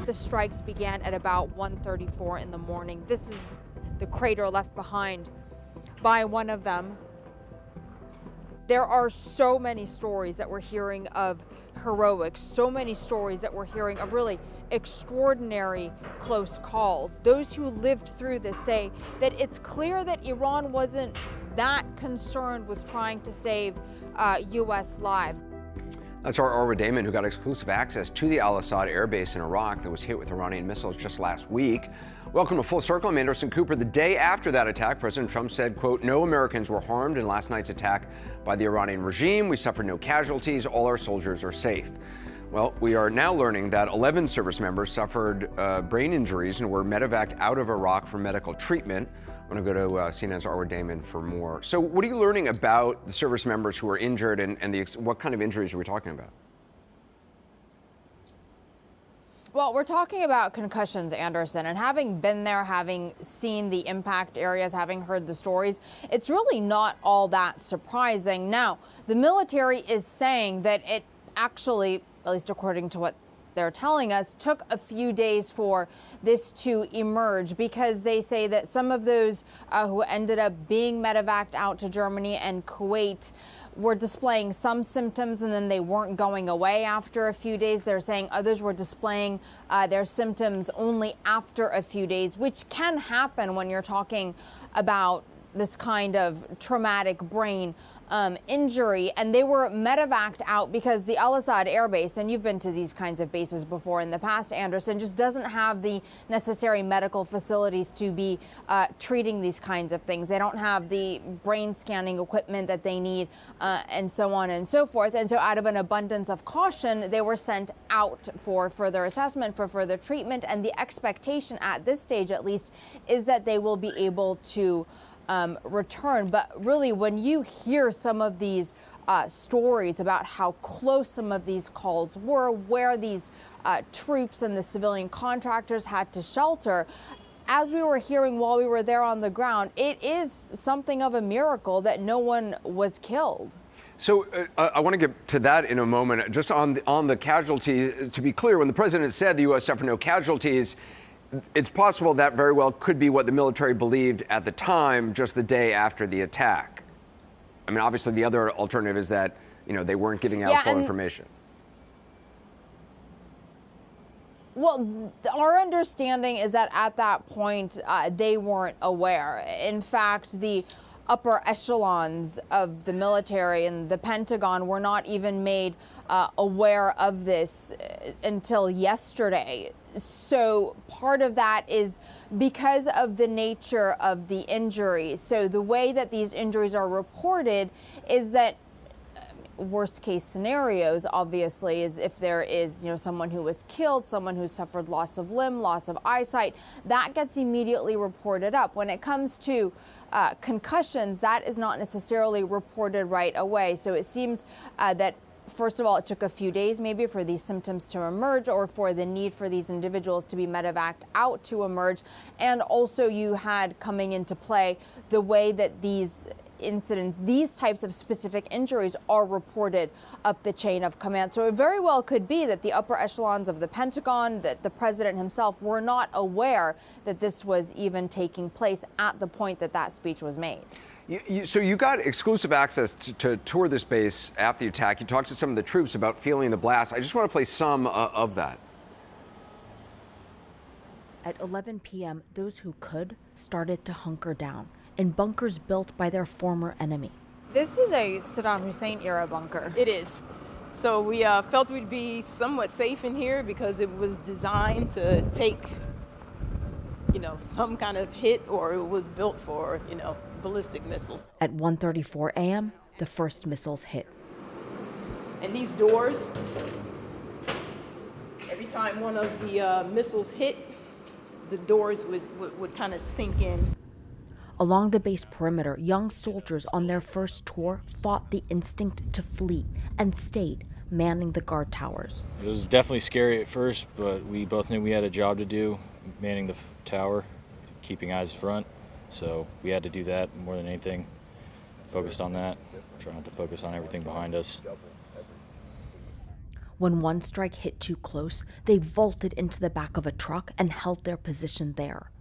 The strikes began at about 1:34 in the morning. This is the crater left behind by one of them. There are so many stories that we're hearing of heroics, so many stories that we're hearing of really extraordinary close calls. Those who lived through this say that it's clear that Iran wasn't that concerned with trying to save U.S. lives. That's our Arwa Damon, who got exclusive access to the Al-Asad airbase in Iraq that was hit with Iranian missiles just last week. Welcome to Full Circle. I'm Anderson Cooper. The day after that attack, President Trump said, quote, "No Americans were harmed in last night's attack by the Iranian regime. We suffered no casualties. All our soldiers are safe." Well, we are now learning that 11 service members suffered brain injuries and were medevaced out of Iraq for medical treatment. I'm going to go to CNN's Arwa Damon for more. So what are you learning about the service members who are injured and what kind of injuries are we talking about? Well, we're talking about concussions, Anderson, and having been there, having seen the impact areas, having heard the stories, it's really not all that surprising. Now, the military is saying that it actually, at least according to what they're telling us, took a few days for this to emerge, because they say that some of those who ended up being medevaced out to Germany and Kuwait were displaying some symptoms and then they weren't going away after a few days. They're saying others were displaying their symptoms only after a few days, which can happen when you're talking about this kind of traumatic brain injury. And they were medevaced out because the Al-Asad airbase, and you've been to these kinds of bases before in the past, Anderson, just doesn't have the necessary medical facilities to be treating these kinds of things. They don't have the brain scanning equipment that they need, and so on and so forth. And so out of an abundance of caution, they were sent out for further assessment, for further treatment. And the expectation at this stage, at least, is that they will be able to return. But really, when you hear some of these stories about how close some of these calls were, where these troops and the civilian contractors had to shelter, as we were hearing while we were there on the ground, it is something of a miracle that no one was killed. So I want to get to that in a moment. Just on the casualty, to be clear, when the president said the U.S. suffered no casualties, it's possible that very well could be what the military believed at the time, just the day after the attack. I mean, obviously, the other alternative is that, they weren't giving out full information. Well, our understanding is that at that point, they weren't aware. In fact, the upper echelons of the military and the Pentagon were not even made aware of this until yesterday. So part of that is because of the nature of the injury. So the way that these injuries are reported is that worst case scenarios, obviously, is if there is, someone who was killed, someone who suffered loss of limb, loss of eyesight, that gets immediately reported up. When it comes to concussions, that is not necessarily reported right away. So it seems that first of all, it took a few days maybe for these symptoms to emerge, or for the need for these individuals to be medevaced out to emerge. And also you had coming into play the way that these incidents, these types of specific injuries, are reported up the chain of command. So it very well could be that the upper echelons of the Pentagon, that the president himself, were not aware that this was even taking place at the point that that speech was made. So you got exclusive access to tour this base after the attack. You talked to some of the troops about feeling the blast. I just want to play some of that. At 11 p.m., those who could started to hunker down in bunkers built by their former enemy. This is a Saddam Hussein era bunker. It is. So we felt we'd be somewhat safe in here because it was designed to take, some kind of hit, or it was built for, ballistic missiles. At 1:34 a.m., the first missiles hit. And these doors, every time one of the missiles hit, the doors would kind of sink in. Along the base perimeter, young soldiers on their first tour fought the instinct to flee and stayed manning the guard towers. It was definitely scary at first, but we both knew we had a job to do, manning the tower, keeping eyes front. So we had to do that more than anything. Focused on that, trying not to focus on everything behind us. When one strike hit too close, they vaulted into the back of a truck and held their position there.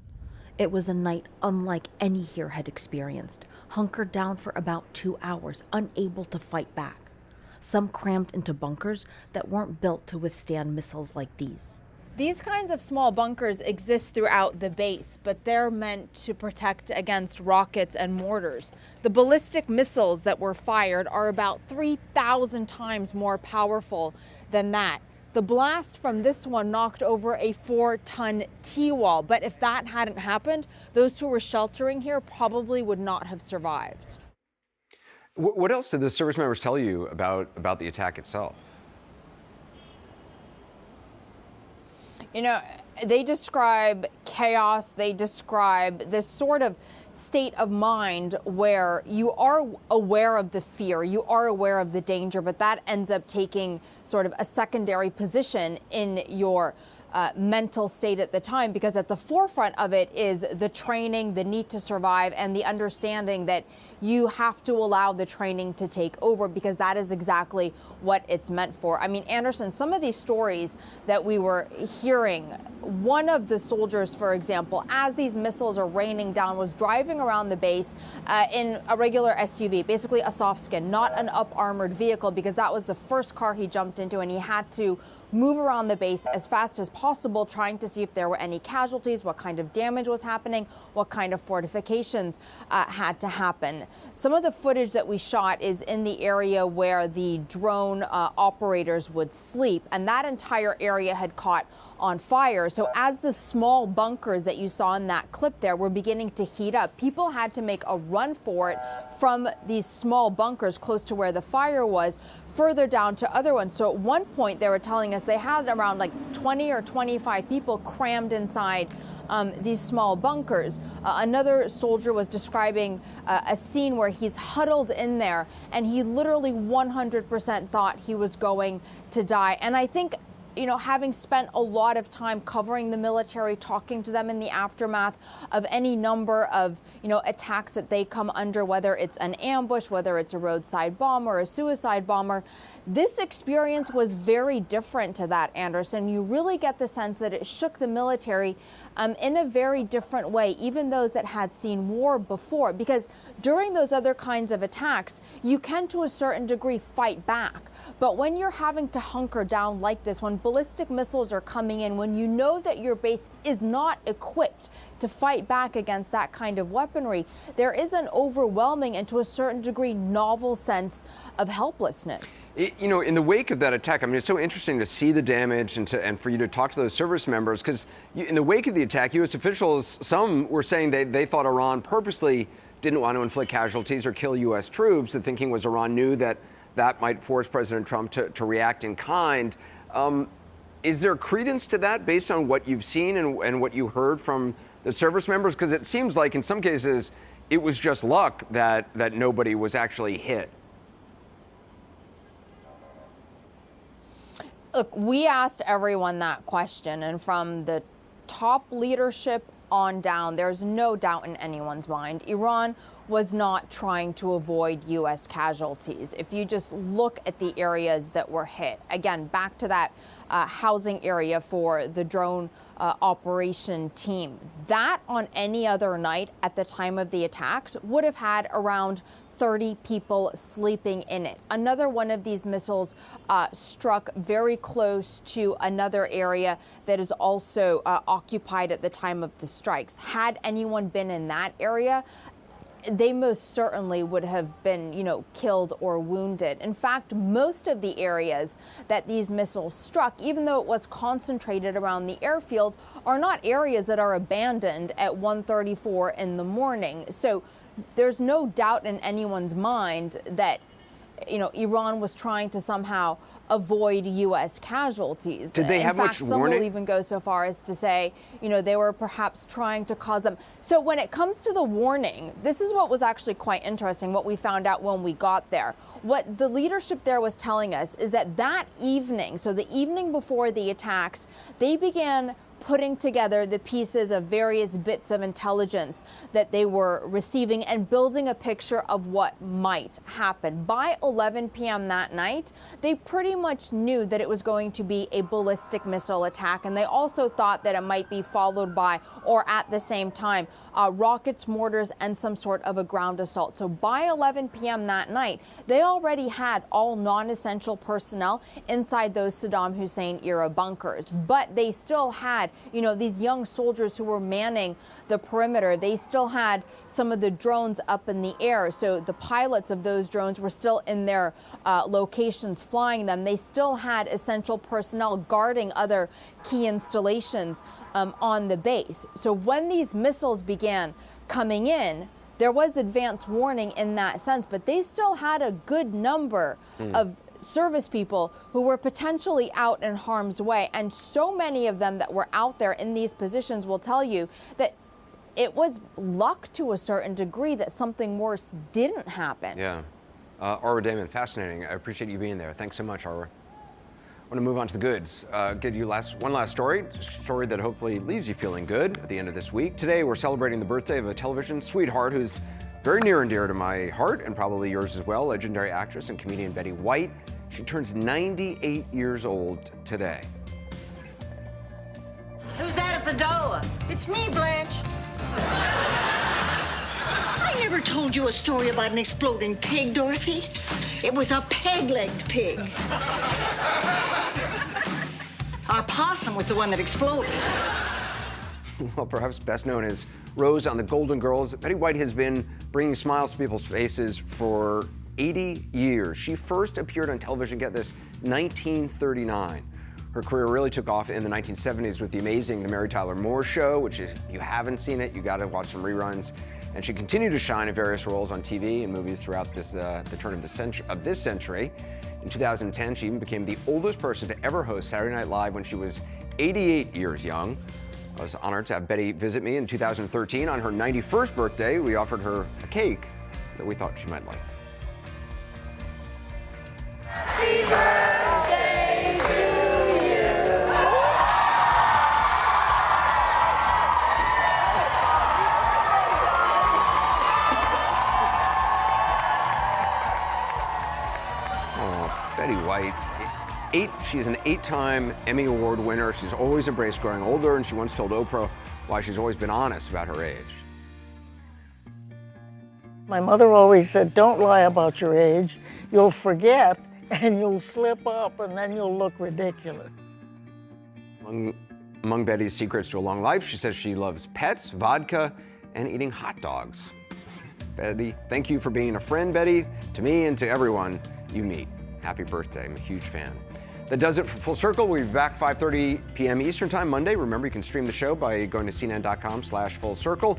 It was a night unlike any here had experienced, hunkered down for about 2 hours, unable to fight back. Some crammed into bunkers that weren't built to withstand missiles like these. These kinds of small bunkers exist throughout the base, but they're meant to protect against rockets and mortars. The ballistic missiles that were fired are about 3,000 times more powerful than that. The blast from this one knocked over a 4-ton T-wall, but if that hadn't happened, those who were sheltering here probably would not have survived. What else did the service members tell you about the attack itself? You know, they describe chaos, they describe this sort of state of mind where you are aware of the fear, you are aware of the danger, but that ends up taking sort of a secondary position in your mental state at the time, because at the forefront of it is the training, the need to survive, and the understanding that you have to allow the training to take over, because that is exactly what it's meant for. I mean, Anderson, some of these stories that we were hearing, one of the soldiers, for example, as these missiles are raining down, was driving around the base in a regular SUV, basically a soft skin, not an up-armored vehicle, because that was the first car he jumped into, and he had to move around the base as fast as possible, trying to see if there were any casualties, what kind of damage was happening, what kind of fortifications had to happen. Some of the footage that we shot is in the area where the drone operators would sleep, and that entire area had caught on fire. So as the small bunkers that you saw in that clip there were beginning to heat up, people had to make a run for it from these small bunkers close to where the fire was, further down to other ones. So at one point they were telling us they had around like 20 or 25 people crammed inside these small bunkers. Another soldier was describing a scene where he's huddled in there and he literally 100% thought he was going to die. And I think, you know, having spent a lot of time covering the military, talking to them in the aftermath of any number of, you know, attacks that they come under, whether it's an ambush, whether it's a roadside bomb or a suicide bomber, this experience was very different to that, Anderson. You really get the sense that it shook the military in a very different way, even those that had seen war before, because during those other kinds of attacks, you can to a certain degree fight back. But when you're having to hunker down like this, when ballistic missiles are coming in, when you know that your base is not equipped to fight back against that kind of weaponry, there is an overwhelming and to a certain degree novel sense of helplessness. You know, in the wake of that attack, I mean, it's so interesting to see the damage and for you to talk to those service members, because in the wake of the attack, U.S. officials, some were saying they thought Iran purposely didn't want to inflict casualties or kill U.S. troops. The thinking was Iran knew that might force President Trump to react in kind. Is there credence to that based on what you've seen and what you heard from the service members? Because it seems like in some cases it was just luck that nobody was actually hit. Look, we asked everyone that question, and from the top leadership on down, there's no doubt in anyone's mind, Iran was not trying to avoid U.S. casualties. If you just look at the areas that were hit, again, back to that housing area for the drone operation team, that on any other night at the time of the attacks would have had around 30 people sleeping in it. Another one of these missiles struck very close to another area that is also occupied at the time of the strikes. Had anyone been in that area, they most certainly would have been, you know, killed or wounded. In fact, most of the areas that these missiles struck, even though it was concentrated around the airfield, are not areas that are abandoned at 1:34 in the morning. So there's no doubt in anyone's mind that, you know, Iran was trying to somehow avoid U.S. casualties. Did they have much warning? Some will even go so far as to say, you know, they were perhaps trying to cause them. So when it comes to the warning, this is what was actually quite interesting, what we found out when we got there. What the leadership there was telling us is that evening, so the evening before the attacks, they began putting together the pieces of various bits of intelligence that they were receiving and building a picture of what might happen. By 11 p.m. that night, they pretty much knew that it was going to be a ballistic missile attack, and they also thought that it might be followed by, or at the same time, rockets, mortars, and some sort of a ground assault. So by 11 p.m. that night, they already had all non-essential personnel inside those Saddam Hussein era bunkers. But they still had, these young soldiers who were manning the perimeter. They still had some of the drones up in the air. So the pilots of those drones were still in their locations flying them. They still had essential personnel guarding other key installations on the base. So when these missiles began coming in, there was advance warning in that sense, but they still had a good number of service people who were potentially out in harm's way. And so many of them that were out there in these positions will tell you that it was luck to a certain degree that something worse didn't happen. Yeah. Arwa Damon, fascinating. I appreciate you being there. Thanks so much, Arwa. I want to move on to the goods. Give you one last story that hopefully leaves you feeling good at the end of this week. Today, we're celebrating the birthday of a television sweetheart who's very near and dear to my heart, and probably yours as well, legendary actress and comedian Betty White. She turns 98 years old today. Who's that at the door? It's me, Blanche. I never told you a story about an exploding pig, Dorothy. It was a peg-legged pig. Our possum was the one that exploded. Well, perhaps best known as Rose on the Golden Girls, Betty White has been bringing smiles to people's faces for 80 years. She first appeared on television, get this, 1939. Her career really took off in the 1970s with the amazing The Mary Tyler Moore Show, which if you haven't seen it, you got to watch some reruns. And she continued to shine in various roles on TV and movies throughout the turn of this century. In 2010, she even became the oldest person to ever host Saturday Night Live when she was 88 years young. I was honored to have Betty visit me in 2013. On her 91st birthday, we offered her a cake that we thought she might like. Happy birthday to you. Oh, Betty White. She's an 8-time Emmy Award winner. She's always embraced growing older, and she once told Oprah why she's always been honest about her age. My mother always said, don't lie about your age. You'll forget, and you'll slip up, and then you'll look ridiculous. Among Betty's secrets to a long life, she says she loves pets, vodka, and eating hot dogs. Betty, thank you for being a friend, Betty, to me and to everyone you meet. Happy birthday. I'm a huge fan. That does it for Full Circle. We'll be back 5:30 p.m. Eastern Time Monday. Remember, you can stream the show by going to cnn.com/fullcircle.